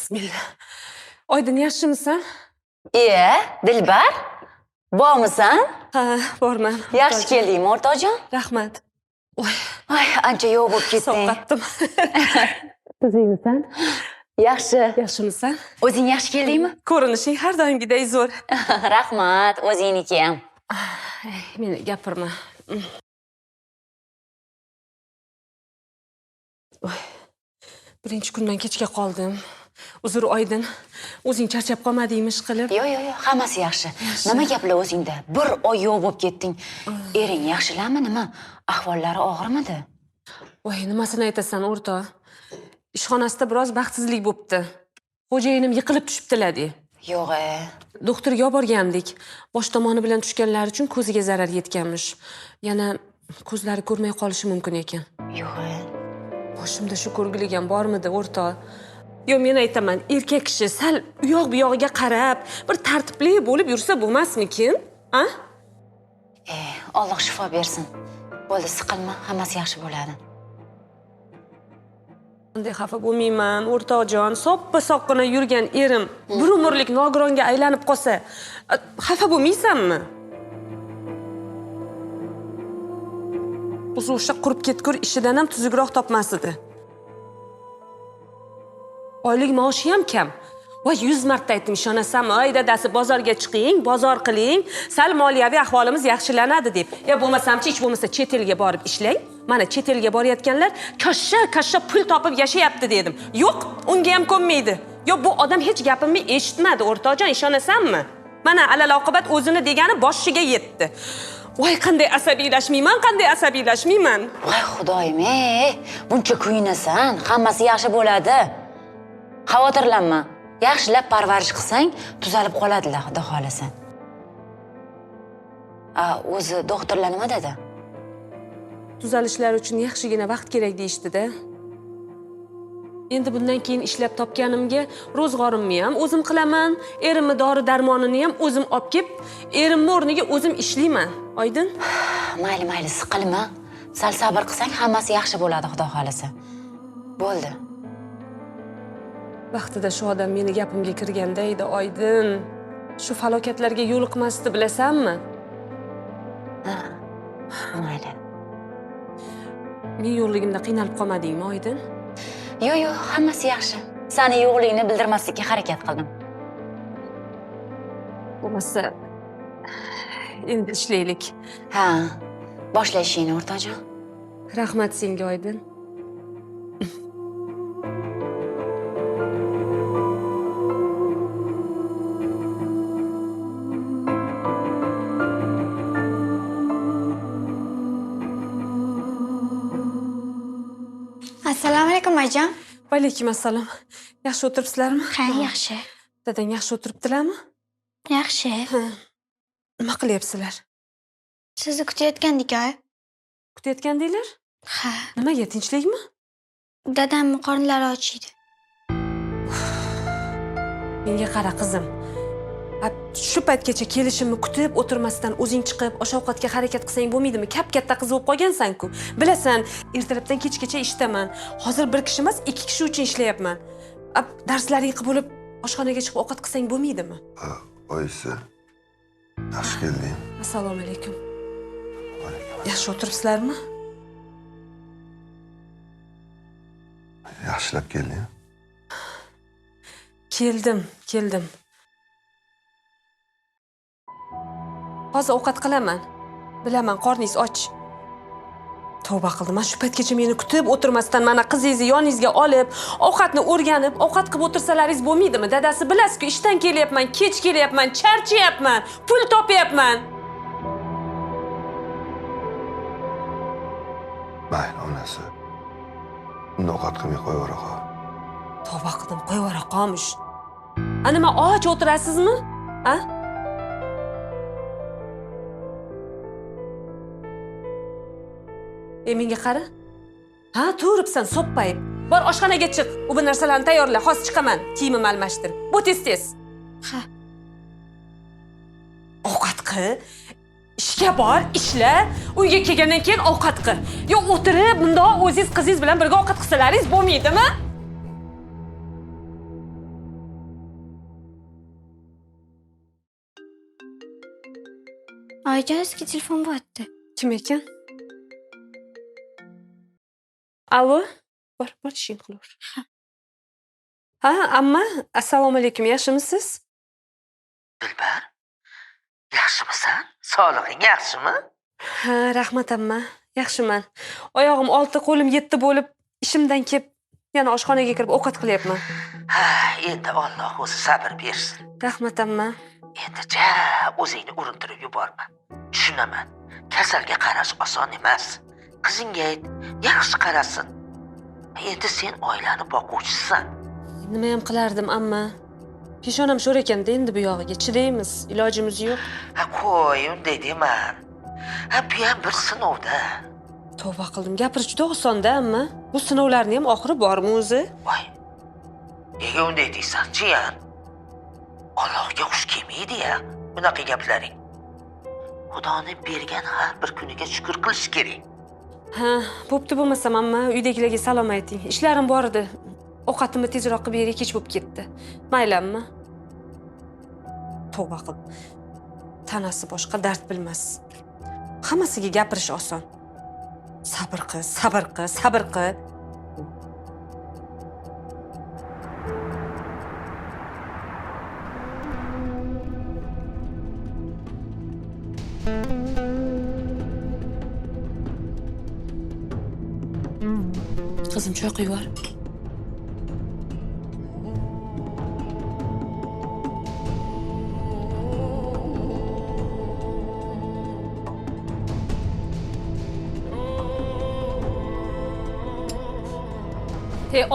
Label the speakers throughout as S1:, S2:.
S1: Bismillah. Oydin, yaxshimisan?
S2: Dilbar, bormisan?
S1: Ha, borman.
S2: Yaxshi keldingmi, o'rtoqjon?
S1: Rahmat.
S2: Ay, ancha yo'q bo'lib ketding.
S1: Sovqatdim. Tuzingmisan?
S2: Yaxshi.
S1: Yaxshimisan?
S2: O'zing yaxshi keldingmi?
S1: Ko'rinishing har doimgidek zo'r.
S2: Rahmat, o'zingniki ham.
S1: Meni gapirma. Birinchi kundan kechga qoldim. Uzr Oydin. O'zing charchab qolmadingmi ish qilib?
S2: Yo'q, hammasi yaxshi. Nima gaplar o'zingda? Bir oy yo'q bo'lib ketding. Ering yaxshilarmi, nima? Ahvollari og'irmidi?
S1: Voy, nimasini aytasan, o'rtoq? Ishxonasida biroz baxtsizlik bo'pti. Xo'jayinim yiqilib tushibdilar-de.
S2: Yo'q.
S1: Doktorga olib borgandik. Bosh tomoni bilan tushganlari uchun ko'ziga zarar yetganmish. Yana ko'zlari ko'rmay qolishi mumkin ekan.
S2: Yo'q.
S1: Boshimda shu ko'rgilik ham bormidi, o'rtoq? Yo, men aytaman, erkak kishi sal u yoq bu yog'iga qarab, bir tartibli bo'lib yursa bo'lmasmikin? A?
S2: Alloh shifo bersin. Bo'ldi, siqilma, hammasi yaxshi bo'ladi.
S1: Bunday xafa bo'lmayman, o'rtoqjon. Soppa-soqqina yurgan erim bir umrlik nogironga aylanib qolsa, xafa bo'lmaysanmi? O'sha qurib ketgur ishidan ham tuzukroq topmas edi. Oylik maoshi ham kam. Voy, 100 marta aytdim, ishonasanmi? Ay dadasi, bozorga chiqing, bozor qiling, sal moliyaviy ahvolimiz yaxshilanadi deb. Bo'lmasam-chi, hech bo'lmasa chet elga borib ishlang. Mana chet elga borayotganlar kashsha pul topib yashayapti dedim. Yo'q, unga ham ko'nmaydi. Yo, bu odam hech gapimni eshitmadi, o'rtoqjon, ishonasanmi? Mana alal oqibat o'zini degani boshiga yetdi. Voy, qanday asabiylashmayman.
S2: Voy xudoyim, buncha kuyunasan, hammasi yaxshi bo'ladi. Xavotirlanma. Yaxshilab parvarish qilsang, tuzalib qoladilar, xudo xolasa. O'zi doktorlar nima dedi?
S1: Tuzalishlari uchun yaxshigina vaqt kerak deyishdi-da. Endi bundan keyin ishlab topganimga ro'zg'orimni ham o'zim qilaman, erimni dori-darmonini ham o'zim olib kelib, erimni o'rniga o'zim ishlayman. Oydin?
S2: Mayli, siqilma. Sal sabr qilsang, hammasi yaxshi bo'ladi, xudo xolasa. Bo'ldi.
S1: Vaqtida shu odam meni gapimga kirganda edi, Oydin. Shu falokatlarga yo'liqmasdi, bilasanmi?
S2: Mayli.
S1: Men yo'qligimda qiynalib qolmadingmi, Oydin?
S2: Yo'q, hammasi yaxshi. Seni yo'qligingni bildirmaslikka harakat qildim.
S1: Bo'lmasa endi ishlaylik.
S2: Ha, boshla ishingni, o'rtoqjon.
S1: Rahmat senga, Oydin.
S3: Assalomu alaykum oyijon.
S1: Va alaykum assalom. Yaxshi o'tiribsizlarmi?
S3: Ha, yaxshi.
S1: Dadang yaxshi o'tiribdilarmi?
S3: Yaxshi.
S1: Nima qilyapsizlar?
S3: Sizni kutayotgandik-a?
S1: Kutayotgandinglar?
S3: Ha.
S1: Nimaga, tinchlikmi?
S3: Dadamning qornlari ochiydi.
S1: Menga qara qizim. Shu paytgacha kelishimni kutib o'tirmasdan o'zing chiqib, osh-ovqatga harakat qilsang bo'lmaydimi? Katta qiz bo'lib qolgansan-ku. Bilasan, ertalabdan kechgacha ishdaman. Hozir bir kishi emas, 2 kishi uchun ishlayapman. Darslaring qilib bo'lib, oshxonaga chiqib ovqat qilsang bo'lmaydimi?
S4: Oyisi. Yaxshi kelding.
S1: Assalomu alaykum. Yaxshi o'tiribsizlarmi?
S4: Yaxshilab kelding.
S1: Keldim. Hozir ovqat qilaman. Bilaman, qorningiz och. Tavba qildim. Shu paytgacha meni kutib o'tirmasdan mana qizingizni yoningizga olib, ovqatni o'rganib, ovqat qilib o'tirsalaringiz bo'lmaydimi? Dadasi, bilasiz-ku, ishdan kelyapman, kech kelyapman, charchayapman, pul topyapman.
S4: Mayli, onasi. Unda ovqat qilmay qo'yavera qol.
S1: Tavba qildim, qo'yavera qolmish. Nima och o'tirasizmi? Menga qara. Turibsan, so'ppayib. Bor oshxonaga chiq. U bu narsalarni tayyorla. Hozir chiqaman. Kiyimimni almashtirib. Bu tez.
S3: Ha.
S1: Ovqat qil. Ishga bor, ishla. Uyga kelgandan keyin ovqat qil. Yo, o'tirib, bundoq o'zingiz qizingiz bilan birga ovqat qilsalaringiz bo'lmaydimi?
S3: oyijon, sizga telefon bo'lyapti.
S1: Kim ekan? Alo? Bor ishing qilaver. Ha, amma, assalomu alaykum, yaxshimisiz?
S5: Dilbar, yaxshimisan? Sog'lig'ing yaxshimi?
S1: Ha, rahmat amma, yaxshiman. Oyog'im 6, qo'lim 7 bo'lib, ishimdan kelib, yana oshxonaga kirib ovqat qilyapman.
S5: Ha, endi Alloh o'zi sabr bersin.
S1: Rahmat amma.
S5: Endi o'zingni urintirib yuborma. Tushunaman. Kasalga qarash oson emas. Qizingga ayt, yaxshi qarasin. Endi sen oilani boquvchisisan.
S1: Nima ham qilardim amma? Peshonam sho'r ekanda endi bu yog'iga chidaymiz, ilojimiz yo'q.
S5: Ha, qo'y, unday dema. Ha, bu ham bir sinovda.
S1: Tavba qildim, gapirish juda oson-da amma. Bu sinovlarning ham oxiri bormi o'zi?
S5: Voy. Nega unday deysan, jiyan? Allohga xush kelmaydi-ya bunaqa gaplaring. Xudoning bergan har bir kuniga shukr qilish kerak.
S1: Ha, bo'pti bo'lmasam amma, uydagilarga salom ayting. Ishlarim bor edi. Ovqatimni tezroq qilib beray, kech bo'lib ketdi. Maylanmi? Tavba qildim. Tanasi boshqa dard bilmas. Hammasiga gapirish oson. Sabr qil, sabr qil, sabr qil. Qizim, choy quyib yubor.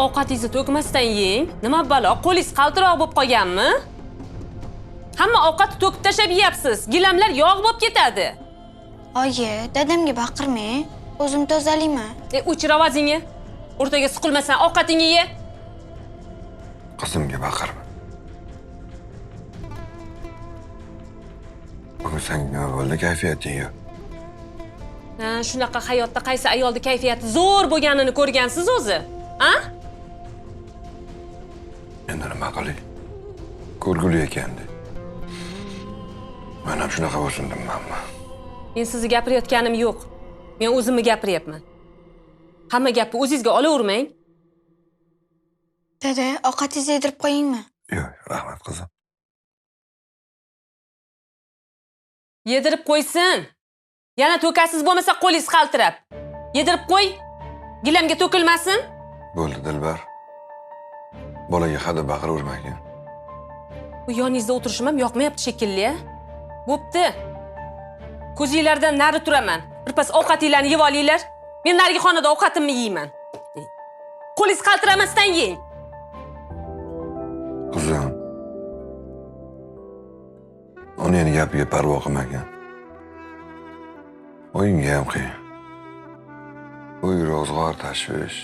S1: Ovqatingizni to'kmasdan yeng. Nima balo, qo'lingiz qaltiroq bo'lib qolganmi? Hamma ovqatni to'kib tashlab yeyapsiz. Gilamlar yog' bo'lib ketadi.
S3: Oyi, dadamga baqirmang. O'zim tozalayman.
S1: O'chir ovozingni. O'rtaga siqilmasdan ovqatingni ye.
S4: Qizimga baqirma. Bugun senga nima bo'ldi, kayfiyating yo'q?
S1: Ha, shunaqa hayotda qaysi ayolning kayfiyati zo'r bo'lganini ko'rgansiz o'zi? Ha?
S4: Endi nima qilay? Ko'rguli ekandi. Men ham shunaqa bo'lsindim, mamma.
S1: Men sizni gapirayotganim yo'q. Men o'zimni gapiryapman. Hamma gapni o'zingizga olavermang.
S3: Dada, ovqatingizni yedirib qo'yingmi?
S4: Yo'q, rahmat qizim.
S1: Yedirib qo'ysin. Yana to'kasiz bo'lmasa qo'lingiz qaltirab. Yedirib qo'y. Gilamga to'kilmasin.
S4: Bo'ldi, Dilbar. Bolaga hada baqiravermagin.
S1: Bu yoningizda o'tirishim ham yoqmayapti shekilli. Bo'pti. Ko'zingizlardan nari turaman. Birpas ovqatinglarni yeb olinglar. Men narigi xonada ovqatimni yeyman. Qo'lingiz qaltiramasdan yeng.
S4: Qizim. Uning gapiga parvo qilmagan. O'yinga ham qiyin. Bu ro'zg'or tashvish.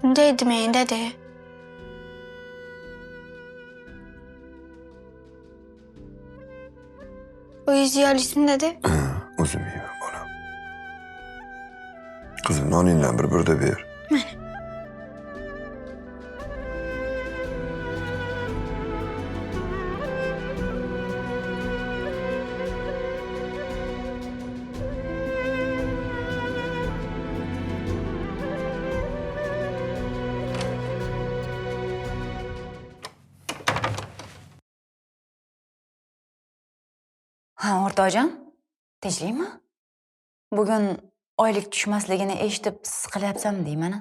S3: Unday demang, dada. O'zingiz yeyolisizmi, dada?
S4: O'zim yeyman, bolam. Qizim, noningdan bir burda ber.
S3: Mana.
S2: Ha, o'rtoqjon, tinchlikmi? Bugun oylik tushmasligini eshitib siqilyapsam deyman.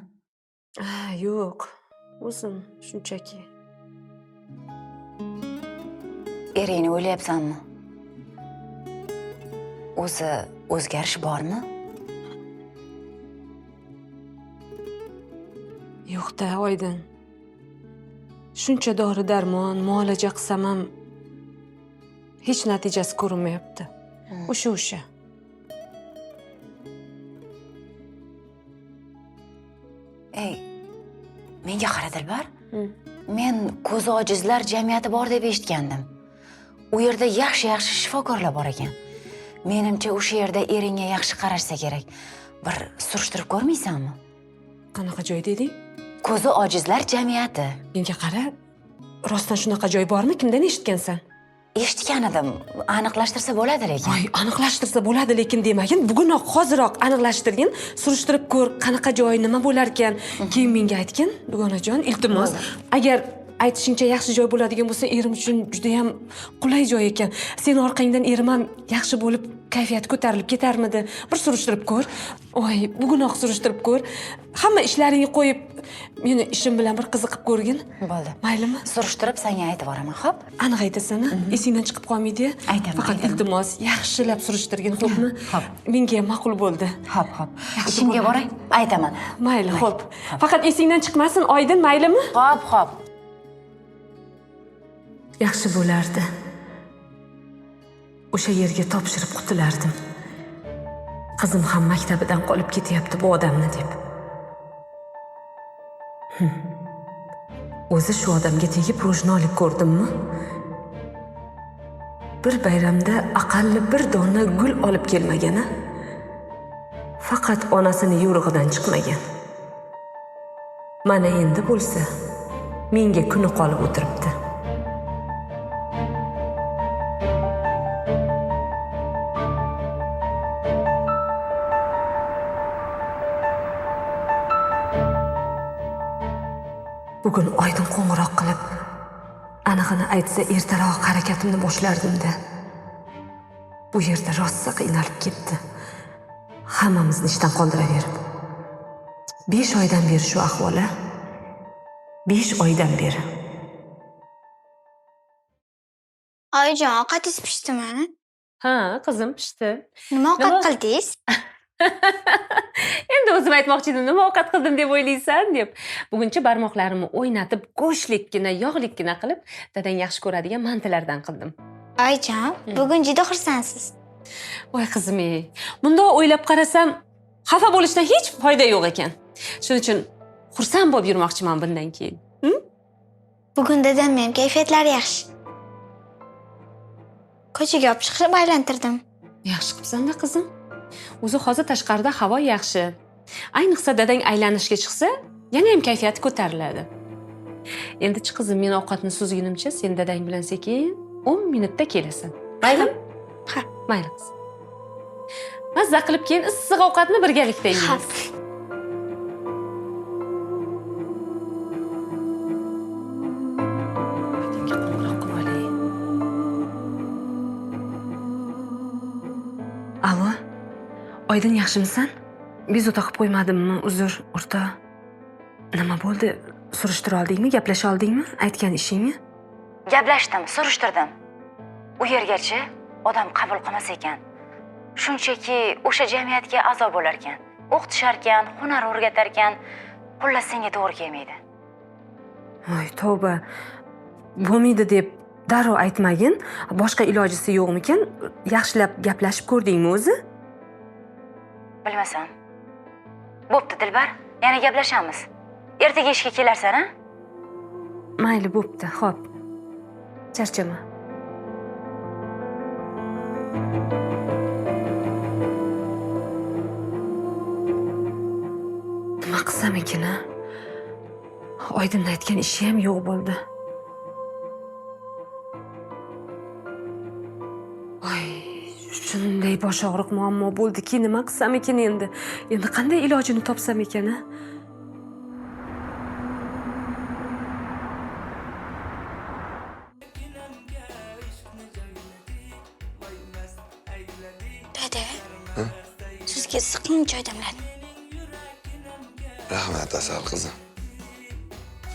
S1: Yo'q. O'zim shunchaki.
S2: Eringni o'ylayapsanmi? O'zi o'zgarish bormi?
S1: Yo'q-da, Oydin. Shuncha dori-darmon, muolaja qilsam ham hech natijasi ko'rinmayapti. O'sha.
S2: Ey, menga qara Dilbar. Men ko'zi ojizlar jamiyati bor deb eshitgandim. U yerda yaxshi shifokorlar bor ekan. Menimcha o'sha yerda eringga yaxshi qarashsa kerak. Bir surishtirib ko'rmaysanmi?
S1: Qanaqa joy deding?
S2: Ko'zi ojizlar jamiyati.
S1: Menga qara, rostdan shunaqa joy bormi? Kimdan eshitgansan?
S2: eshitgan edim. Aniqlashtirsa bo'ladi lekin.
S1: Voy, aniqlashtirsa bo'ladi lekin demagin. Bugunoq hoziroq aniqlashtirgin, surishtirib ko'r, qanaqa joyi, nima bo'lar ekan. Keyin menga aytgin, dugonajon, iltimos. Agar aytishingcha yaxshi joy bo'ladigan bo'lsa, erim uchun juda ham qulay joy ekan. Seni orqangdan erim ham yaxshi bo'lib, kayfiyati ko'tarilib ketarmidi? Bir surishtirib ko'r. Voy, bugunoq surishtirib ko'r. Hamma ishlaringni qo'yib, meni ishim bilan bir qiziqib ko'rgin.
S2: Bo'ldi.
S1: Maylimi?
S2: Surishtirib senga aytib boraman, xo'p?
S1: Aniq aytasan, esingdan chiqib qolmaydi.
S2: Aytaman,
S1: Faqat
S2: aytaman.
S1: iltimos, yaxshilab surishtirgin, xo'pmi?
S2: Xo'p.
S1: Menga ham ma'qul bo'ldi.
S2: Xo'p. Ishimga boray, aytaman.
S1: Mayli, xo'p. Faqat esingdan chiqmasin, Oydin, maylimi?
S2: Xo'p.
S1: Yaxshi bo'lardi. O'sha yerga topshirib qutulardim. Qizim ham maktabidan qolib ketyapti bu odamni deb. O'zi shu odamga tegib ro'jni olib ko'rdimmi? Bir bayramda aqalli bir dona gul olib kelmagani. Faqat onasini yo'rig'idan chiqmagan. Mana endi bo'lsa, menga kuni qolib o'tiribdi. Bugun Oydin qo'ng'iroq qilib, anig'ini aytsa ertaroq harakatimni boshlardim-da. Bu yerda rosa qiynalib ketdi. Hammamizni ishdan qoldiraverib. 5 oydan beri shu ahvol-a? 5 oydan beri.
S3: Oyijon, ovqatingiz pishdimi?
S1: Ha, qizim pishdi.
S3: Nima ovqat qildingiz?
S1: Endi o'zim aytmoqchi edim, nima ovqat qildim deb o'ylaysan deb. Buguncha barmoqlarimni o'ynatib, go'shtlikkina, yog'likkina qilib, dadang yaxshi ko'radigan mantilardan qildim.
S3: Oyijon, bugun juda xursandsiz.
S1: Voy qizim-ey, bundoq o'ylab qarasam, xafa bo'lishdan hech foyda yo'q ekan. Shuning uchun xursand bo'lib yurmoqchiman bundan keyin.
S3: Bugun dadamning ham kayfiyatlari yaxshi. Ko'chaga olib chiqib aylantirdim.
S1: Yaxshi qilibsan-da qizim. O'zi hozir tashqarida havo yaxshi. Ayniqsa dadang aylanishga chiqsa, yana ham kayfiyati ko'tariladi. Endi chi qizim, men ovqatni suzgunimcha sen dadang bilan sekin 10 minutda kelasan. Maylimi?
S3: Ha.
S1: Mayli qizim. Mazza qilib keyin issiq ovqatni birgalikda yeymiz. Oydinga qo'ng'iroq qilib olay. Alo. Oydin, yaxshimisan? Bezovta qilib qo'ymadimmi? Uzr, o'rta. Nima bo'ldi? Surishtira oldingmi? Gaplasha oldingmi? Aytgan ishingni?
S2: Gaplashdim, surishtirdim. U yergacha odam qabul qilmas ekan. Shunchaki o'sha jamiyatga a'zo bo'lar ekan. O'qitishar ekan, hunar o'rgatar ekan. Xullas senga to'g'ri kelmaydi.
S1: Voy, tavba. Bo'lmaydi deb darrov aytmagin. Boshqa ilojisi yo'qmikan? Yaxshilab gaplashib ko'rdingmi o'zi?
S2: Bilmasam. Bo'pti, Dilbar. Yana gaplashamiz. Ertaga ishga kelarsan-a?
S1: Mayli, bo'pti. Xo'p. Charchama. Nima qilsam ekan-a? Oydinning aytgan ishi ham yo'q bo'ldi. Voy, shunday bosh og'riq muammo bo'ldiki, nima qilsam ekan endi? Endi qanday ilojini topsam ekan-a?
S3: Dada. Sizga issiqning choy damladim.
S4: Rahmat, Asal qizim.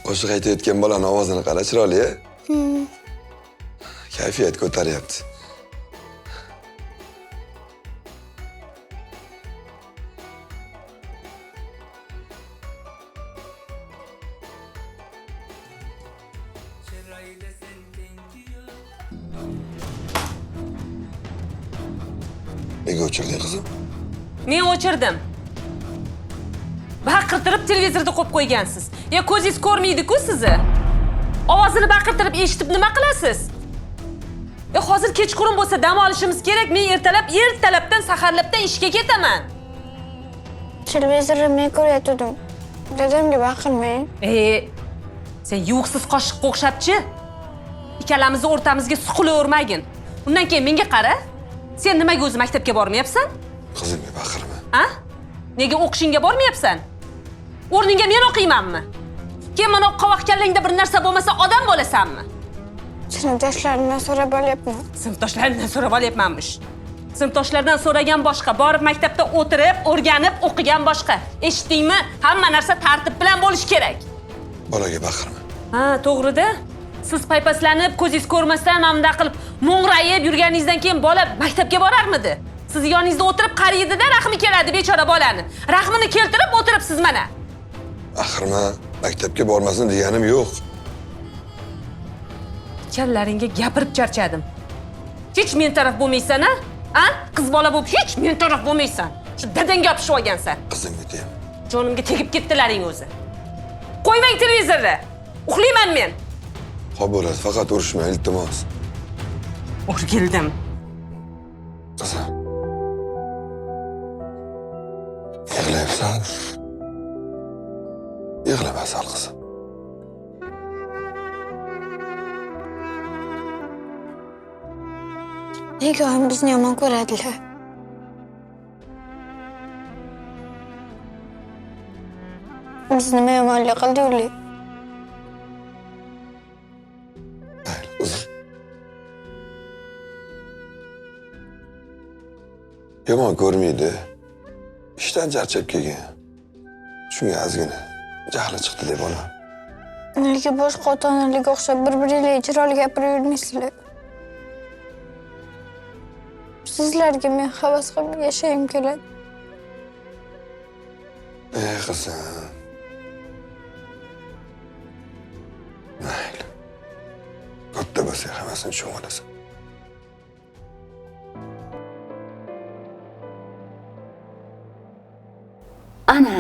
S4: Qo'shiq aytayotgan bolaning ovozini qara, chiroyli-a? Kayfiyat ko'taryapti. Nega o'chirding qizim?
S1: Men o'chirdim. Baqirtirib televizorda qo'yib qo'ygansiz. Ya ko'zingiz ko'rmaydi-ku sizni. Ovozini baqirtirib eshitib nima qilasiz? Ya hozir kechqurun bo'lsa dam olishimiz kerak. Men ertalabdan saharlabdan ishga ketaman.
S3: Televizorda men ko'rayotgandim. Dadamga baqirmang.
S1: Sen yo'qsiz qoshiqqa o'xshabchi? ikkalamizni o'rtamizga suqilavermagin. Undan keyin menga qara. Sen nimaga o'zi maktabga bormayapsan?
S4: Qizimga baqirma.
S1: Ha? Nega o'qishingga bormayapsan? O'rningga men o'qiymanmi? Keyin mana qovoq kallangda bir narsa bo'lmasa odam bo'lasanmi?
S3: Sinfdoshlarimdan so'rab olyapman.
S1: Sinfdoshlarimdan so'rab olyapmanmish. Sinfdoshlardan so'ragan boshqa, borib maktabda o'tirib, o'rganib, o'qigan boshqa. Eshitdingmi? Hamma narsa tartib bilan bo'lishi kerak.
S4: Bolaga baqirma.
S1: Ha, to'g'ri-da. Siz paypaslanib, ko'zingiz ko'rmasdan mana bunday qilib mo'ngrayib yurganingizdan keyin bola maktabga borarmidi? Siz yoningizda o'tirib qaraydi-da, rahmi keladi bechora bolani. Rahmini keltirib o'tiribsiz mana.
S4: Baqirma, maktabga bormasin deganim yo'q.
S1: Kallaringga gapirib charchadim. Hech men taraf bo'lmaysan-a? Ha? Qiz bola bo'lib hech men taraf bo'lmaysan. Shu dadangga yopishib olgansan.
S4: Qizimga deyam.
S1: Jonimga tegib ketdilaring o'zi. Qo'ymang televizorni. Uxlayman men.
S4: Xo'p bo'ladi, faqat urushma, iltimos.
S1: O'rgildim.
S4: Qizim. Yig'layapsan? Yig'lama sal qizim.
S3: Nega oyim bizni yomon ko'radilar? Biz nima yomonlik qildik ular?
S4: Mayli, qizim. Yomon ko'rmaydi. Ishdan charchab kelgan. Shunga ozgina jahli chiqdi deb ona.
S3: Nega boshqa ota-onalarga o'xshab bir-biringlarga chiroyli gapirib yurmaysizlar? Sizlarga men havas qilib yashagim keladi.
S4: Qizim. Mayli. Katta bo'lsa hammasini tushunib olasan.
S2: Ana,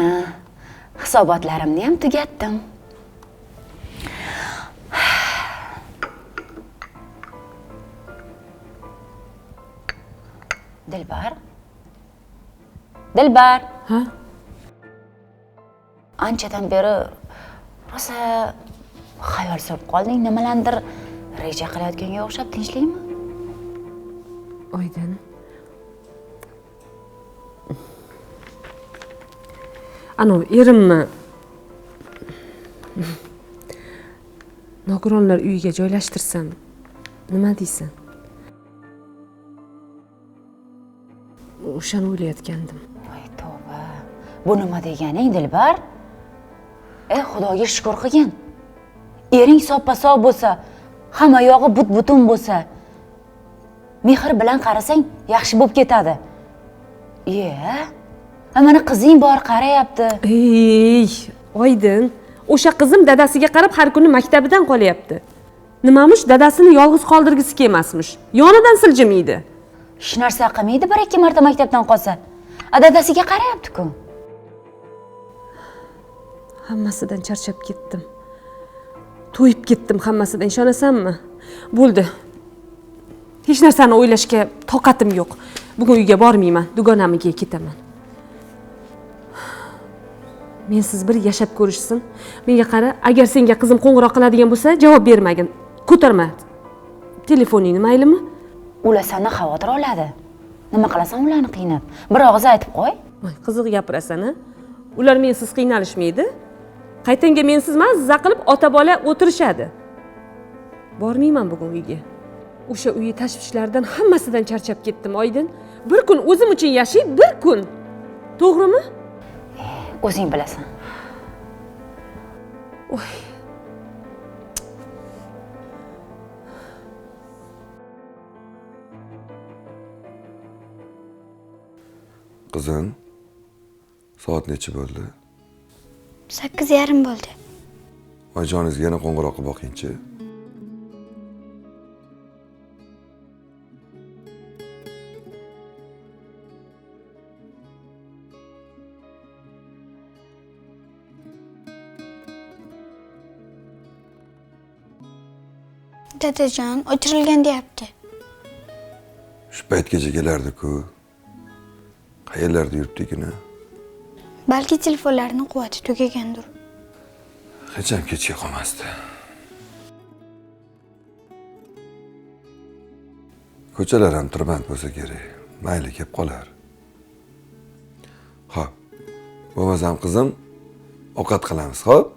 S2: hisobotlarimni ham tugatdim. Dilbar? Dilbar?
S1: Ha?
S2: Anchadan beri rosa xayol surib qolding, nimalardir reja qilayotganga o'xshab, tinchlikmi?
S1: Oydin. Ano, erimni nogironlar uyiga joylashtirsam, nima deysan? O'shani o'ylayotgandim.
S2: Voy tavba. Bu nima deganing, Dilbar? Xudoga shukr qilgin. Ering soppa-sog' bo'lsa, hamma yog'i but-butun bo'lsa, mehr bilan qarasang, yaxshi bo'lib ketadi. Mana qizing bor, qarayapti.
S1: Ey, Oydin, o'sha qizim dadasiga qarab har kuni maktabidan qolyapti. Nimamush dadasini yolg'iz qoldirgisi kelmasmish. Yonidan siljimaydi.
S2: Hech narsa qilmaydi, bir-ikki marta maktabdan qolsa. Dadasiga qarayapti-ku.
S1: Hammasidan charchab ketdim. To'yib ketdim hammasidan, ishonasanmi? Bo'ldi. Hech narsani o'ylashga toqatim yo'q. Bugun uyga bormayman, dugonamiga ketaman. Mensiz bir yashab ko'rishsin. Menga qara, agar senga qizim qo'ng'iroq qiladigan bo'lsa, javob bermagin. Ko'tarma telefoningni, maylimi?
S2: Ular sendan xavotir oladi. Nima qilasan ularni qiynab? Bir og'iz aytib qo'y.
S1: Voy, qiziq gapirasan-a? Ular mensiz qiynalishmaydi. Qaytanga mensiz mazza qilib ota-bola o'tirishadi. Bormayman bugun uyga. O'sha uyi tashvishlardan hammasidan charchab ketdim, Oydin. Bir kun o'zim uchun yashay, bir kun. To'g'rimi?
S2: O'zing bilasan.
S1: Voy.
S4: Qizim, soat necha bo'ldi?
S3: 8:30 bo'ldi.
S4: Onajoningizga yana qo'ng'iroq qilib boqingchi.
S3: Dadajon, o'chirilgan deyapti.
S4: Shu paytgacha kelardi-ku. Qayerlarda yuribdi-gina?
S3: Balki telefonlarning quvvati tugagandir.
S4: Hech ham kechga qolmasdi. Ko'chalar ham tirband bo'lsa kerak. Mayli, kelib qolar. Xo'p. Bo'lmasam qizim, ovqat qilamiz, xo'p?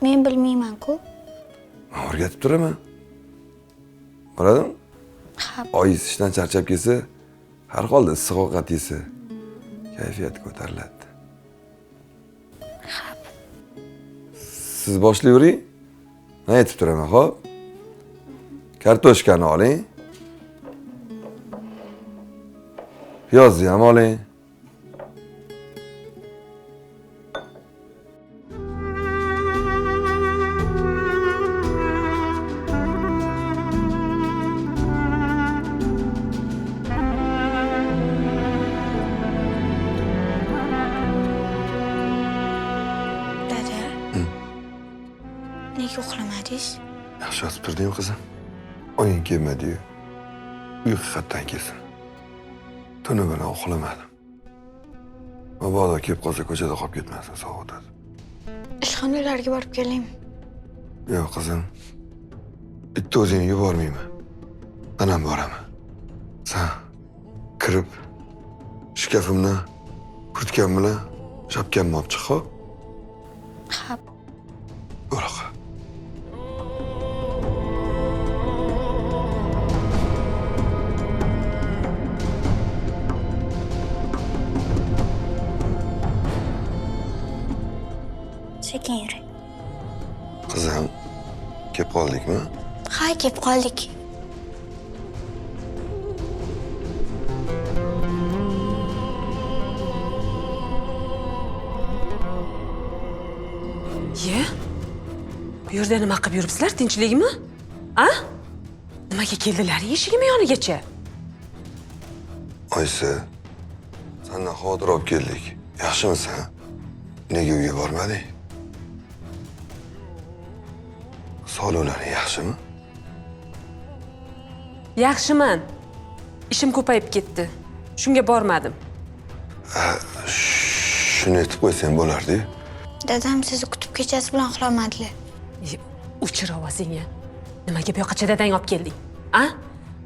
S3: Men bilmayman-ku.
S4: Men o'rgatib turaman. Bo'ladimi?
S3: Ha,
S4: Oyingiz ishdan charchab kelsa, har holda issiq ovqat yesa, kayfiyat ko'tariladi. Siz boshlayvering. Men aytib turaman, xo'p? Kartoshkani oling. Piyozni ham oling.
S3: dada. Nega uxlamadingiz?
S4: Yaxshi yotib turding qizim. Oying kelmadi-yu. Uyqu haqiqatdan kelsin. Tuni bilan uxlamadim. Mabodo kelib qolsa ko'chada qolib ketmasin, sovutadi.
S3: Ishxonalarga borib kelaymi?
S4: Yo'q qizim. Bitta o'zingni yubormayman. Men ham boraman. Sen kirib shkafimni kurtkam bilan shapkamni olib chiq, xo'p?
S3: Ha,
S4: Bo'laqa.
S3: sekin yuring.
S4: Qizim, kelib qoldikmi?
S3: Ha, kelib qoldik.
S1: Ye? Bu yerda nima qilib yuribsizlar? Tinchlikmi? A? Nimaga keldilaring eshigim yonigacha?
S4: Oysi, sendan xavotir olib keldik. Yaxshimisan? Nega uyga bormading? Sog'liqlaring yaxshimi?
S1: Yaxshiman. Ishim ko'payib ketdi. Shunga bormadim.
S4: Shuni aytib qo'ysang bo'lardi.
S3: Dadam sizni kutib kechasi bilan uxlamadilar.
S1: O'chir ovozingni. Nimaga bu yoqqa dadang olib kelding? A?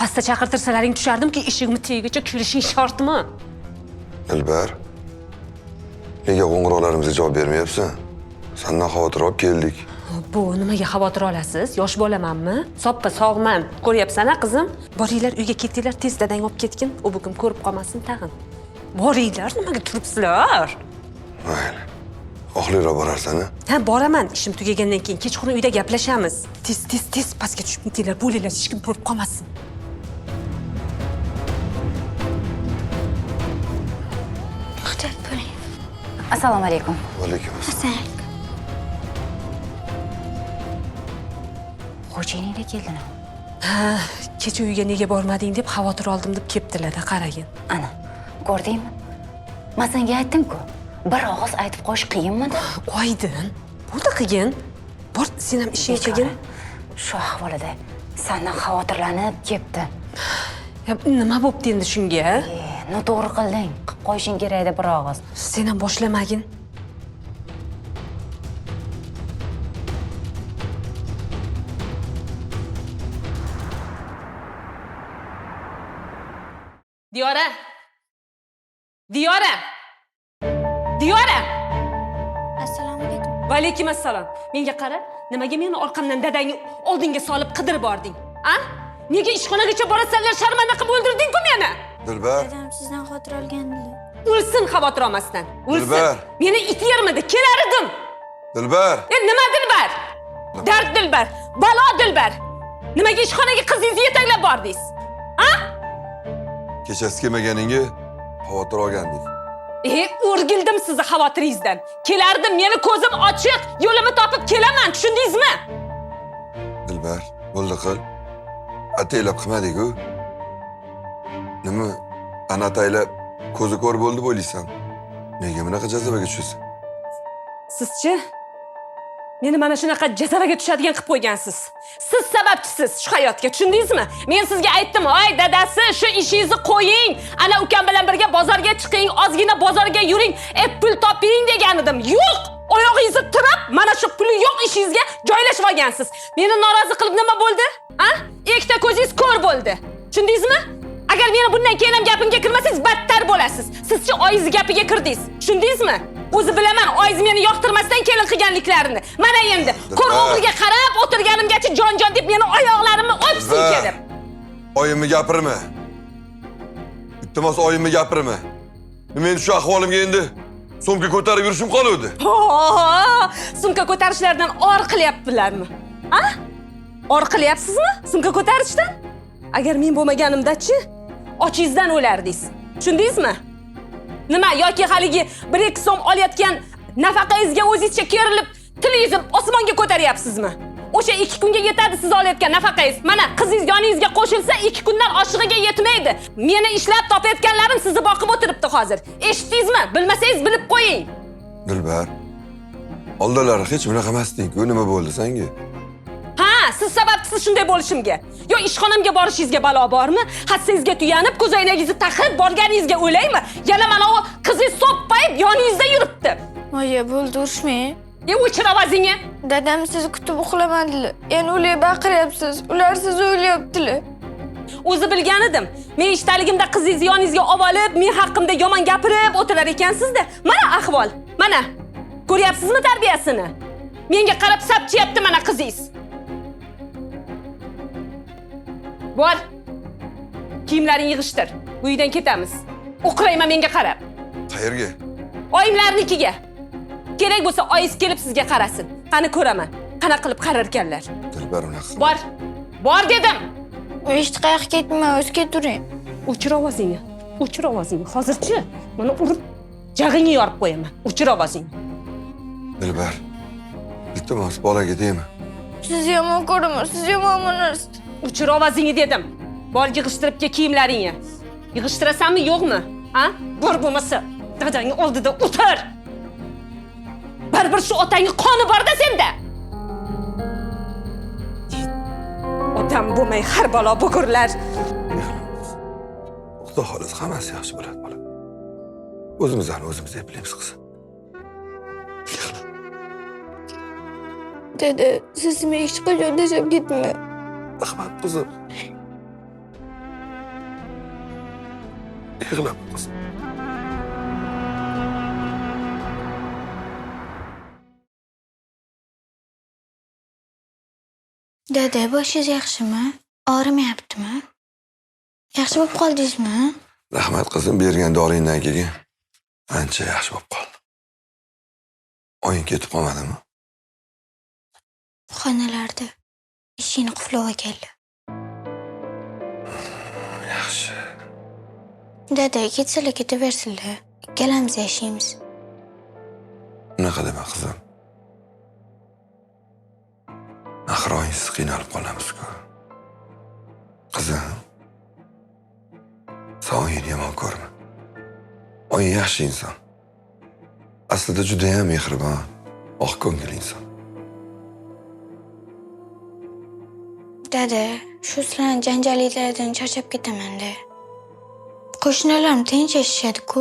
S1: Pastda chaqirtirsalaring tushardim-ki, eshigimni tagigacha kirishing shartmi?
S4: Dilbar, nega qo'ng'iroqlarimizga javob bermayapsan? Sendan xavotir olib keldik.
S1: Bu nimaga xavotir olasiz? Yosh bolamanmi? Soppa sog'man. Ko'ryapsan-a, qizim? Boringlar uyga ketinglar, tez dadang olib ketgin. U bugun ko'rib qolmasin tag'in. Boringlar, nimaga turibsizlar?
S4: Mayli. Oxliroq borarsan-a?
S1: Ha, boraman. Ishim tugagandan keyin kechqurun uyda gaplashamiz. Tez pastga tushib ketinglar, bo'linglar, hech kim ko'rib qolmasin.
S3: To'xtab bo'ling.
S2: Assalomu alaykum.
S4: Va alaykum assalom.
S2: Xo'jayininglar keldilar.
S1: Ha, kecha uyga nega bormading deb xavotir oldim deb kelibdilar-da, qaragin.
S2: Ana, ko'rdingmi? Men senga aytdim-ku. Bir og'iz aytib qo'yish qiyinmidi?
S1: Qo'ydin. Bo'ldi qilgin. Bor, sen ham ishing qilgin.
S2: Shu ahvolida sendan xavotirlanib ketdi.
S1: Nima bo'pti endi shunga?
S2: Noto'g'ri qilding. Qilib qo'yishing kerak edi bir og'iz.
S1: Sen ham boshlamagin. Diyora! Diyora! Diyora!
S3: Assalomu alaykum.
S1: Va alaykum assalom. Menga qara, nimaga meni orqamdan dadangni oldinga solib qidirib bording? A? Nega ishxonagacha borasanlar, sharmanda qilib o'ldirding-ku meni?
S4: Dilbar,
S3: Dadam sizdan xavotir olgandilar.
S1: O'lsin xavotir olmasdan. O'lsin.
S4: Dilbar.
S1: Meni it yermidi, kelar edim.
S4: Dilbar.
S1: Nima Dilbar? Dard Dilbar, balo Dilbar. Nimaga ishxonaga qizingizni yetaklab bordingiz? A?
S4: Kechasi kelmaganingga xavotir olgandik.
S1: O'rgildim sizni xavotiringizdan. Kelardim, meni ko'zim ochiq, yo'limni topib kelaman, tushundingizmi?
S4: Dilbar, bo'ldi qil. Ataylab qilmadik-ku. Nima? Ana ataylab ko'zi ko'r bo'ldi deb o'ylaysan? Nega bunaqa jazavaga tushasan?
S1: Sizchi? Meni mana shunaqa jazavaga tushadigan qilib qo'ygansiz. Siz sababchisiz shu hayotga, tushundingizmi? Men sizga aytdim, "Oy dadasi, shu ishingizni qo'ying. Ana ukam bilan birga bozorga chiqing, ozgina bozorga yuring, pul toping" degan edim. Yo'q! Oyog'ingizni tirab, mana shu puli yo'q ishingizga joylashib olgansiz. Meni norozi qilib nima bo'ldi? A? ikkita ko'zingiz ko'r bo'ldi. Tushundingizmi? Agar meni bundan keyin ham gapimga kirmasangiz, battar bo'lasiz. Siz-chi oyingiz gapiga kirdingiz. Tushundingizmi? O'zi bilaman, oyingiz meni yoqtirmasdan kelin qilganliklarini. Mana endi ko'r o'g'liga qarab o'tirganimgacha jon-jon deb meni oyoqlarimni o'psin kelib.
S4: Oyimni gapirma. Iltimos oyimni gapirma. Men shu ahvolimga endi sumka ko'tarib yurishim qoluvdi.
S1: Sumka ko'tarishlardan or qilyaptilarmi? Ha? Or qilyapsizmi? Sumka ko'tarishdan? Agar men bo'lmaganimda-chi, ochingizdan o'lardingiz. Tushundingizmi? Nima, yoki haligi 1-2 so'm olayotgan nafaqangizga o'zingizcha kerilib, tilingizni osmonga ko'taryapsizmi? O'sha 2 kunga yetadi siz olayotgan nafaqangiz. Mana qizingiz yoningizga qo'shilsa 2 kundan oshig'iga yetmaydi. Meni ishlab topayotganlarim sizni boqib o'tiribdi hozir. Eshitdingizmi? Bilmasangiz bilib qo'ying.
S4: Dilbar. Oldilari hech bunaqa emasding-ku, nima bo'ldi senga?
S1: Ha, siz sababchisiz shunday bo'lishimga. Yo ishxonamga borishingizga balo bormi? Hassangizga tuyanib, ko'zoynagingizni taqib borganingizga o'ylaymi? Yana mana o qizingiz so'ppayib yoningizda yuribdi.
S3: Oyi, bo'ldi, urishmang.
S1: O'chir ovozingni.
S3: Dadam sizni kutib uxlamadilar. Yana ular baqiryapsiz. Ular sizni o'ylayaptilar.
S1: O'zi bilgan edim. Men ishdaligimda qizingizni yoningizga olib olib, men haqimda yomon gapirib o'tirar ekansizda. Mana ahvol. Mana. Ko'ryapsizmi tarbiyasini? Menga qarab sapchiyapti mana qizingiz. Bor. Kiyimlaringni yig'ishtir. Bu uydan ketamiz. O'qirayman menga qarab.
S4: Qayerga?
S1: Oyimlarnikiga. Kerak bo'lsa oyingiz kelib sizga qarasin. Qani ko'raman. Qanaqa qilib qarar ekanlar.
S4: Dilbar unaqa.
S1: Bor. Bor dedim.
S3: Hech qayerga ketmang, o'zga turing.
S1: O'chir ovozingni. O'chir ovozingni. Hozirchi mana urib jag'ingni yorib qo'yaman. O'chir ovozingni.
S4: Dilbar. Iltimos bolaga deymi?
S3: Sizni yomon ko'raman, siz yomonmisiz.
S1: O'chir ovozingni dedim. Bor yig'ishtirib kel kiyimlaringni. Yig'ishtirasanmi, yo'qmi? Ha? Bor bo'lmasa, dadangni oldida o'tir. Baribir shu otangning qoni bor-da senda. Odam bo'lmay har balo bugurlar.
S4: Xudo xohlasa hammasi yaxshi bo'ladi, bola. O'zimizdan o'zimiz eplaymiz qizim.
S3: Dada, siz meni hech qachon tashlab ketmang.
S4: Rahmat qizim. Yig'lab qizim.
S3: Dada, boshingiz yaxshimi? Og'rimayaptimi? Yaxshi bo'lib qoldingizmi?
S4: Rahmat qizim, bergan doringdan keyin ancha yaxshi bo'lib qoldi. Oying ketib qolmadimi?
S3: Xonalarda eshikni qulflab ekanlar.
S4: Yaxshi.
S3: Dada, ketsalar ketaversinlar. Ikkalamiz yashaymiz.
S4: Unaqa dema qizim. Axir oyingsiz qiynalib qolamiz-ku. Qizim. Sen oyingni yomon ko'rma. Oying yaxshi inson. Aslida juda ham mehribon, oq ko'ngil inson.
S3: Dada, shu sizlarning janjalinglardan charchab ketaman-da. Qo'shnilarim tinch yashashadi-ku.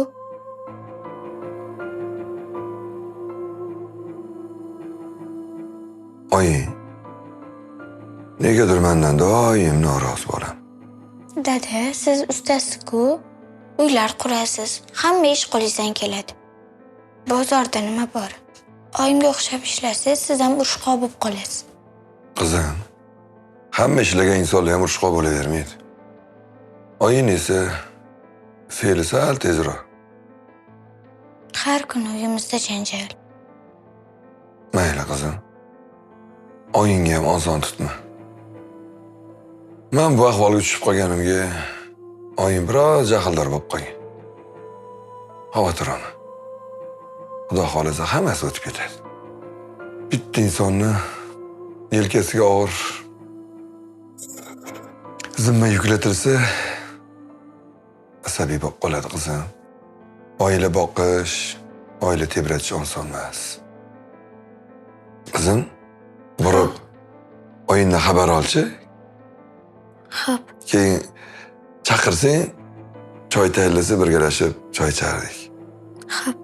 S4: Oying negadir mendan doim norozi bo'laman.
S3: Dada, siz ustasiz-ku. Uylar qurasiz. Hamma ish qo'lingizdan keladi. Bozorda nima bor? Oyimga o'xshab ishlasangiz, siz ham urushqoq bo'lib qolasiz.
S4: Qizim, hamma ishlagan insonlar ham urushqoq bo'lavermaydi. Oying esa fe'li sal tezroq.
S3: Har kuni uyimizda janjal.
S4: Mayli qizim. Oyingga ham oson tutma. Men bu ahvolga tushib qolganimga oying biroz jahldor bo'lib qolgan. Xavotir olma. Xudo xolasa hammasi o'tib ketadi. Bitta insonni yelkasiga og'ir zimma yuklatilsa asabiy bo'lib qoladi qizim. Oila boqish, oila tebratish oson emas. Qizim, borib oyingdan xabar olchi.
S3: Xo'p.
S4: Keyin chaqirsang, choy tayyorlasa birgalashib choy ichardik.
S3: Xo'p.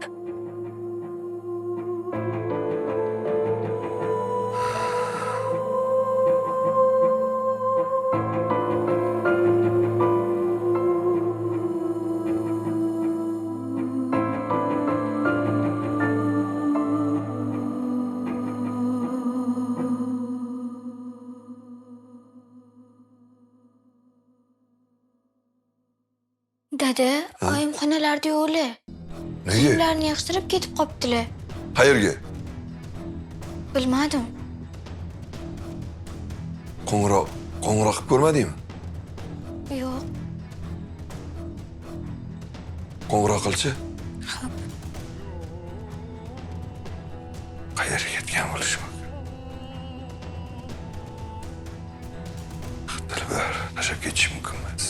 S3: Dada, oyim xonalarda yo'qlar.
S4: Nega?
S3: Ularni yig'ishtirib ketib qoptilar.
S4: Qayerga?
S3: Bilmadim.
S4: Qo'ng'iroq qilib ko'rmadingmi?
S3: Yo'q.
S4: Qo'ng'iroq qilchi.
S3: Xo'p.
S4: Qayerga ketgan bo'lishi mumkin? Dilbar, tashlab ketishi mumkin emas.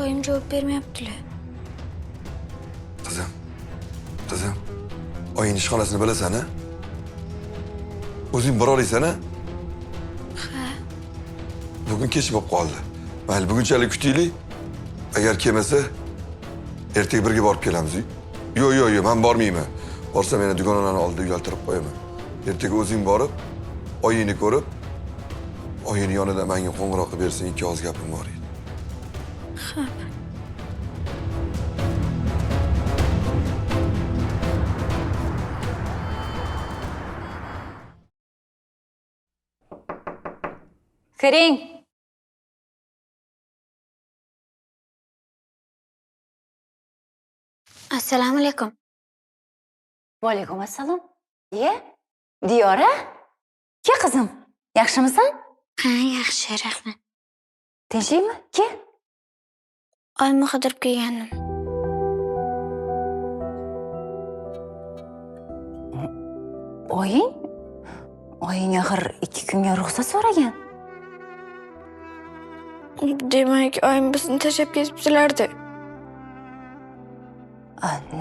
S3: Oyim javob bermayaptilar.
S4: Qizim. Oying ishxonasini bilasan-a? O'zing bora olasan-a?
S3: Ha.
S4: Bugun kech bo'lib qoldi. Mayli, bugunchalik kutaylik. Agar kelmasa, ertaga birga borib kelamiz. Yo'q, men bormayman. Borsam meni dugonalarni oldida uyaltirib qo'yaman. Ertaga o'zing borib, oyingni ko'rib, oying yonida menga qo'ng'iroq qilib bersang, ikki og'iz gapim bor edi.
S3: Xo'p.
S2: Kiring.
S3: Assalomu alaykum.
S2: Va alaykum assalom. Diyora? Ke qizim, yaxshimisan?
S3: Ha, yaxshi, rahmat.
S2: Tinchlikmi? Ke?
S3: Oyimni qidirib kelgandim.
S2: Oying? Oying axir 2 kunga ruxsat so'ragan.
S3: Demak, oyim bizni tashlab ketibdilar-da.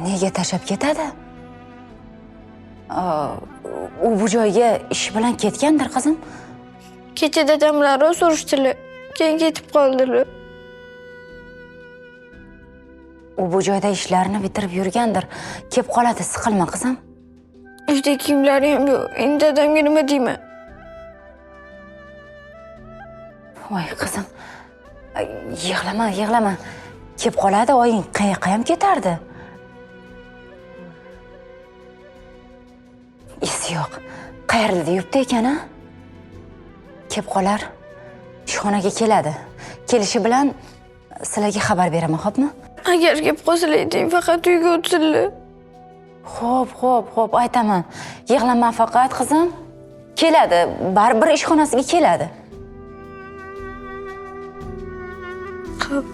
S2: Nega tashlab ketadi? U bu joyga ish bilan ketgandir, qizim.
S3: Kecha dadamlar so'rashdilar. Keyin ketib qoldilar.
S2: U bu joyda ishlarini bitirib yurgandir. Kelib qoladi, siqilma, qizim.
S3: Uyda kiyimlari ham yo'q. Endi dadamga nima deyman?
S2: Voy, qizim. Yig'lama. Kelib qoladi, oying qayoqqa ham ketardi. Esi yo'q. Qayerda yuribdi ekan, a? Kelib qolar. Ishxonaga keladi. Kelishi bilan sizlarga xabar beraman, xo'pmi?
S3: Agar kelib qolsalar, ayting, faqat uyga o'tsinlar.
S2: Xo'p, aytaman. Yig'lama faqat, qizim. Keladi, baribir ishxonasiga keladi.
S3: Xo'p.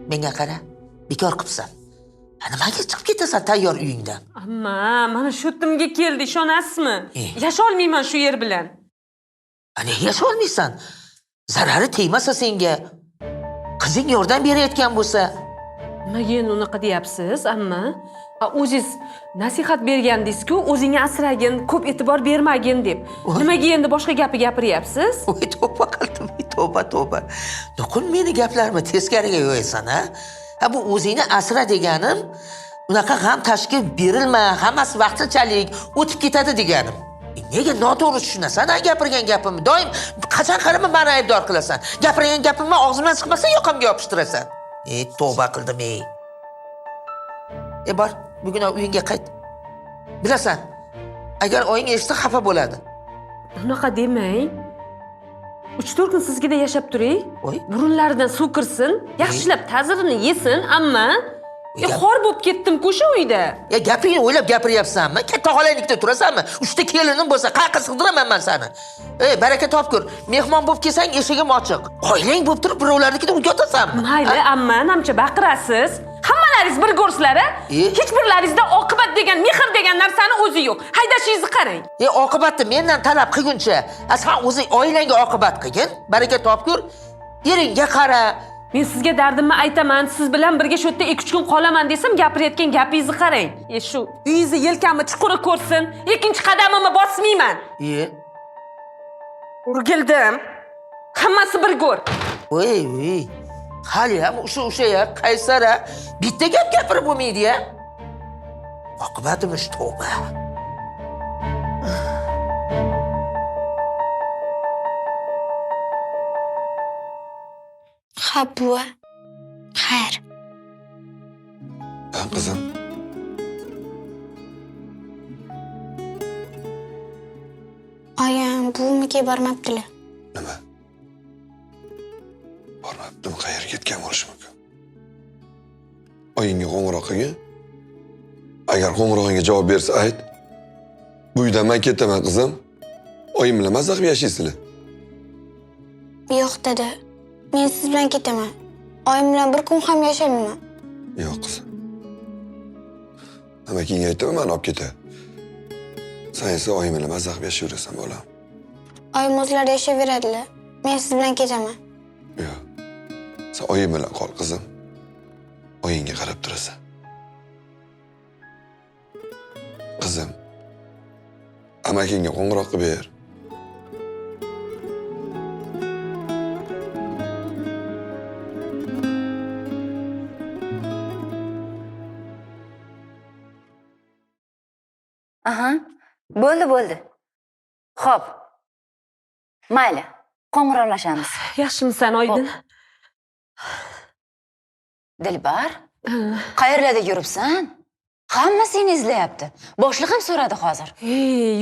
S5: Menga qara, bekor qilibsan. Nimaga chiqib ketasan tayyor uyingdan?
S1: Amma, mana shu timga keldi, ishonasizmi? Yasha olmayman shu yer bilan.
S5: Nega yasha olmaysan? Zarari tegmasa senga, qizing yordam berayotgan bo'lsa,
S1: Nimaga endi unaqa deyapsiz, amma? O'ziz nasihat bergandingiz-ku, o'zingni asragin, ko'p e'tibor bermagin deb. Nimaga endi boshqa gapi gapiryapsiz?
S5: voy tavba qildim, tavba. Nuqul meni gaplarimni teskariga yo'yasan, ha? Bu o'zingni asra deganim, unaqa g'am tashkil berilma, hammasi vaqtinchalik o'tib ketadi deganim. Nega noto'g'ri tushunasan, gapirgan gapimni doim qachon qarama meni aybdor qilasan. Gapirgan gapimni og'zimdan chiqmasa yoqamga yopishtirasan. Tavba qildim, bor, bugun uyingga qayt. Bilasan, agar oying eshitsa xafa bo'ladi.
S1: Unaqa demang. 3-4 kun sizgida yashab turay.
S5: Voy.
S1: Burunlaridan suv kirsin, yaxshilab ta'zirini yesin, amma xor bo'lib ketdim-ku o'sha uyda.
S5: Gapingni o'ylab gapiryapsanmi? Katta xolaylikda turasanmi? 3 ta kelinim bo'lsa, qayerga sig'diraman men seni? Baraka topkur. Mehmon bo'lib kelsang, eshigim ochiq. Oilang bo'lib turib, birovlarnikida o'tasanmi?
S1: Mayli, amma namcha baqirasiz. Hammalaringiz bir ko'rsizlar-a? Hech birlaringizda oqibat degan, mehr degan narsani o'zi yo'q. Haydashingizni qarang.
S5: Oqibatni mendan talab qilguncha, sen o'zing oilangga oqibat qilgin. Baraka topkur. Eringga qara,
S1: Men sizga dardimni aytaman, siz bilan birga shu yerda 2-3 kun qolaman desam, gapirayotgan gapingizni qarang. Shu uyingizni yelkamni chuquri ko'rsin, ikkinchi qadamimni bosmayman. Urgildim. Hammasi bir go'r.
S5: Voy. Hali ham o'sha ya, qaysar ha. Bitta gap gapirib bo'lmaydi-ya. Oqibatimiz tavba.
S3: Ha buva. Xayr.
S4: Qizim.
S3: Oyim buvimga bormabdilar.
S4: Nima? Bormabdimi? Qayerga ketgan bo'lishi mumkin? Oyingga qo'ng'iroq qilgin. Agar qo'ng'irog'ingga javob bersa ayt. Bu uydan men ketaman qizim. Oyim bilan mazza qilib yashaysizlar.
S3: Yo'q dedi. Men siz bilan ketaman. Oyim bilan bir kun ham yashayman.
S4: Yo'q qizim. Amakingga aytaman, men olib ketay. Sen esa oyim bilan mazza qilib yashayverasan bolam.
S3: Oyim o'zlari yashayveradilar. Men siz bilan ketaman.
S4: Yo'q. Sen oyim bilan qol qizim. Oyingga qarab turasan. Qizim. Amakingga qo'ng'iroq qilib ber.
S2: Aha, bo'ldi. Xo'p. Mayli, qo'ng'iroqlashamiz.
S1: Yaxshimisan, Oydin?
S2: Dilbar, qayerlarda yuribsan? Hamma seni izlayapti. Boshliq ham so'radi hozir.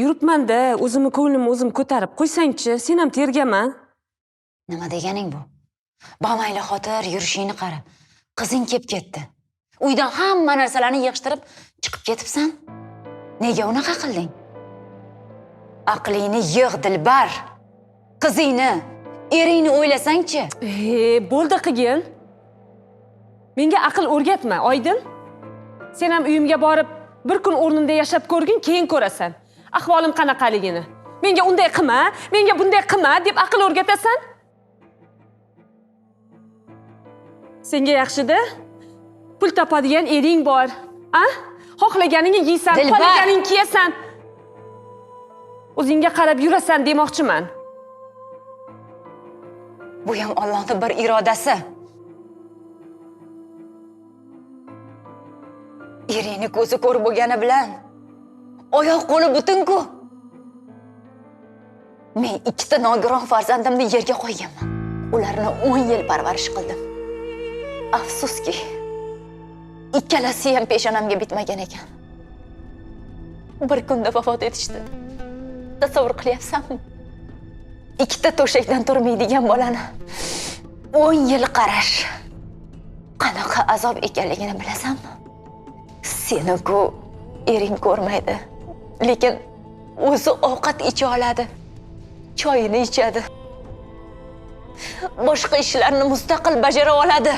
S1: Yuribman-da, o'zimni ko'nglimni o'zim ko'tarib qo'ysang-chi, sen ham tergaman.
S2: Nima deganing bu? Bamayli xotir yurishingni qara. Qizing kelib ketdi. Uydan hamma narsalarni yig'ishtirib chiqib ketibsan. Nega unaqa qilding? Aqlingni yig'd, Dilbar. Qizingni, eringni o'ylasang-chi.
S1: Bo'ldi qilgin. Menga aql o'rgatma, Oydin. Sen ham uyimga borib, bir kun o'rnimda yashab ko'rgin, keyin ko'rasan. Ahvolim qanaqaligini. Menga unday qilma, menga bunday qilma deb aql o'rgatasan. Senga yaxshi-da? Pul topadigan ering bor. A? Xohlaganingni yeysan, xohlaganingni kiyasan. O'zingga qarab yurasan demoqchiman.
S2: Bu ham Allohning bir irodasi. Eringni ko'zi ko'r bo'lgani bilan oyoq qo'li butun-ku. Men 2 ta nogiron farzandimni yerga qo'yganman. Ularni 10 yil parvarish qildim. Afsuski, ikkalasi ham peshonamga bitmagan ekan. Bir kunda vafot etishdi. Tasavvur qilyapsanmi? 2 ta to'shakdan turmaydigan bolani 10 yil qarash qanaqa azob ekanligini bilasanmi? Seni-ku ering ko'rmaydi, lekin o'zi ovqat icha oladi, choyini ichadi. Boshqa ishlarni mustaqil bajara oladi.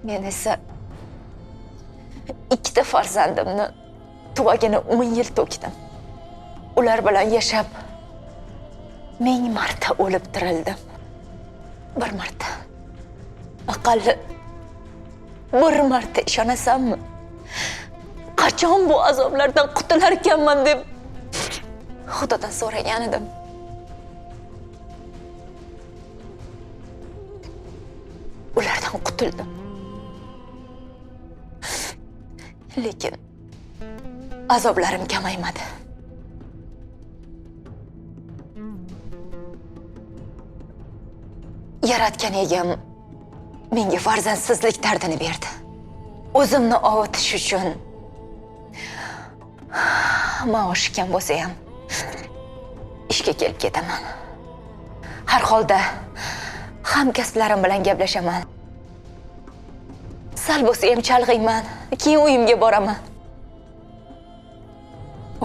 S2: Men esa 2 ta farzandimni tuvagini 10 yil to'kdim. Ular bilan yashab 1000 marta o'lib tirildim. Bir marta. Aqalli bir marta ishonasanmi? Qachon bu azoblardan qutular ekanman deb Xudodan so'ragan edim. Ulardan qutuldim. Lekin azoblarim kamaymadi. Yaratgan egam menga farzandsizlik dardini berdi. O'zimni ovutish uchun maosh kam bo'lsa ham ishga kelib ketaman. Har holda hamkasblarim bilan gaplashaman. Sal bo'lsa ham chalg'iyman, keyin uyimga boraman.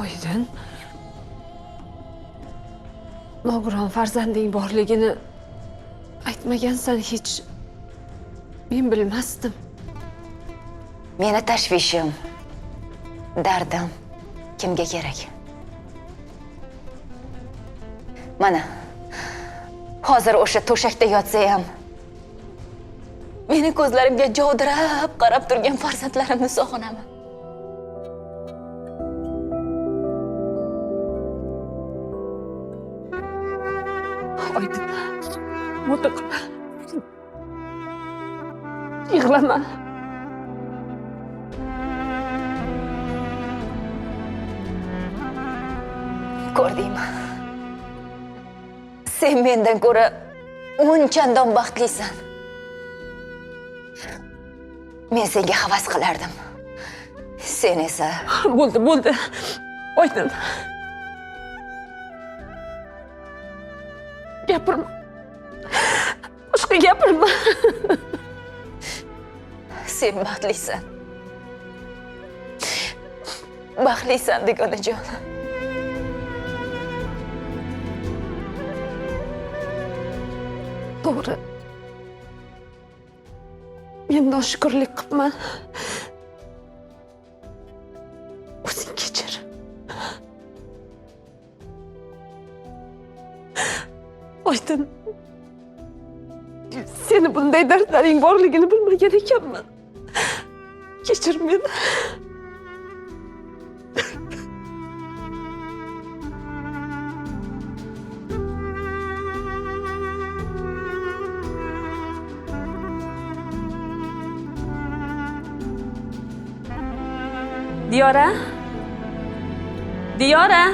S1: Oydin, nogiron farzanding borligini aytmagansan hech. Men bilmasdim.
S2: Meni tashvishim, dardim kimga kerak? Mana, hozir o'sha to'shakda yotsa ham meni ko'zlarimga jovdirab qarab turgan farzandlarimni sog'inaman.
S1: Oydin. Mutlaq. Yig'lama.
S2: Ko'rdingmi? Sen mendan ko'ra 10 chandon baxtlisan. Men senga havas qilardim. Sen esa
S1: Bo'ldi. Oydin. Gapirma. Boshqa gapirma.
S2: sen baxtlisan. Baxtlisan Dugonajon.
S1: To'g'ri. Men noshukrlik qilibman. O'zing kechir. Oydin. Seni bunday dardlaring borligini bilmagan ekanman. Kechir meni. Diyora? Diyora?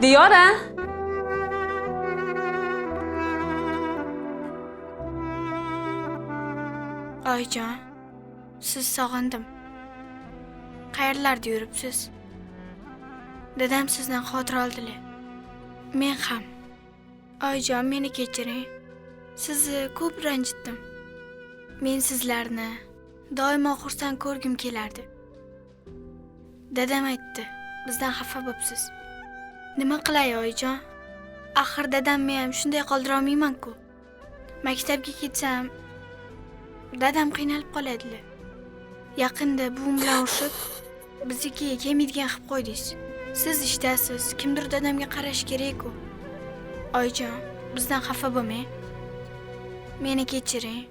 S1: Diyora?
S3: Oyijon, siz sog'indim. Qayerlarda yuribsiz? Dadam sizdan xotira oldilar. Men ham. Oyijon, meni kechiring. Sizni ko'p ranjitdim. Men sizlarni doimo xursand ko'rgim kelardi. Dadam aytdi, bizdan xafa bo'libsiz. Nima qilay oyijon? Axir dadamni ham shunday qoldira olmayman-ku. Maktabga ketsam, dadam qiynalib qoladilar. Yaqinda buvim bilan urushib, biznikiga kelmaydigan qilib qo'ydingiz. Siz ishdasiz, kimdir dadamga qarash kerak-ku. Oyijon, bizdan xafa bo'lmang. Meni kechiring.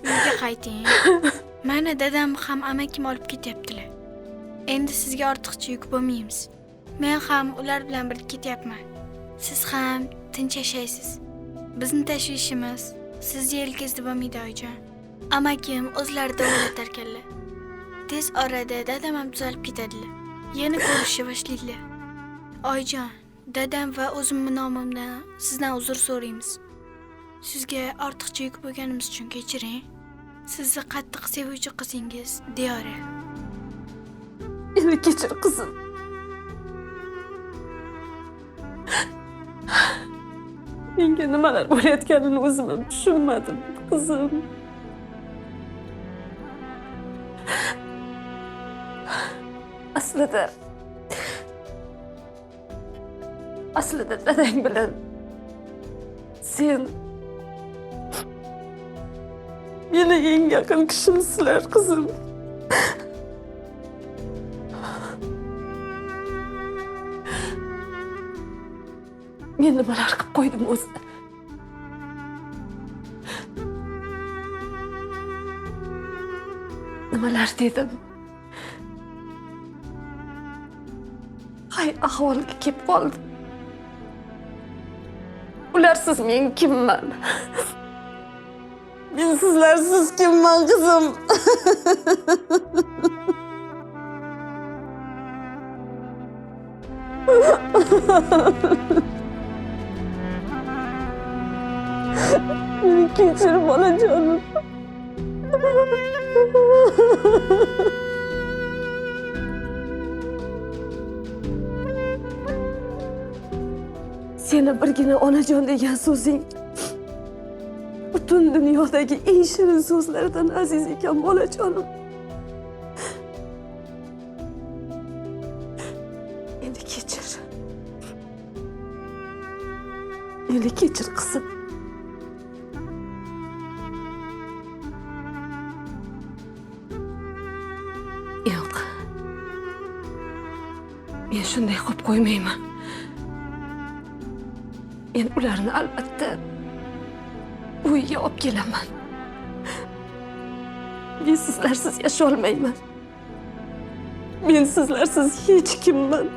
S3: Uyga qayting. Mana dadam ham amakim olib ketyaptilar. Endi sizga ortiqcha yuk bo'lmaymiz. Men ham ular bilan birga ketyapman. Siz ham tinch yashaysiz. Bizni tashvishimiz sizni yelkangizda bo'lmaydi oyijon. Amakim o'zlari davolatar ekanlar. Tez orada dadam ham tuzalib ketadilar. Yana ko'rishga boshlaydilar. Oyijon, dadam va o'zimni nomimdan sizdan uzr so'raymiz. Sizga ortiqcha yuk bo'lganimiz uchun kechiring. Sizni qattiq sevuvchi qizingiz Diyora.
S1: Meni kechir qizim. Menga nimalar bo'layotganini o'zim ham tushunmadim, qizim. Aslida dadang bilan sen meni eng yaqin kishimsizlar, qizim. Men nimalar qilib qo'ydim o'zi? Nimalar dedim? Qay ahvolga kelib qoldim? Ularsiz men kimman? Men sizlarsiz kimman, qizim? Meni kechir bolajonim. Seni birgina onajon degan so'zing butun dunyodagi eng shirin so'zlardan aziz ekan, bolajonim. Meni kechir. Meni kechir, qizim. Yo'q. Men shunday qilib qo'ymayman. Men ularni albatta uyga olib kelaman. Men sizlarsiz yasholmayman. Men sizlarsiz hech kimman.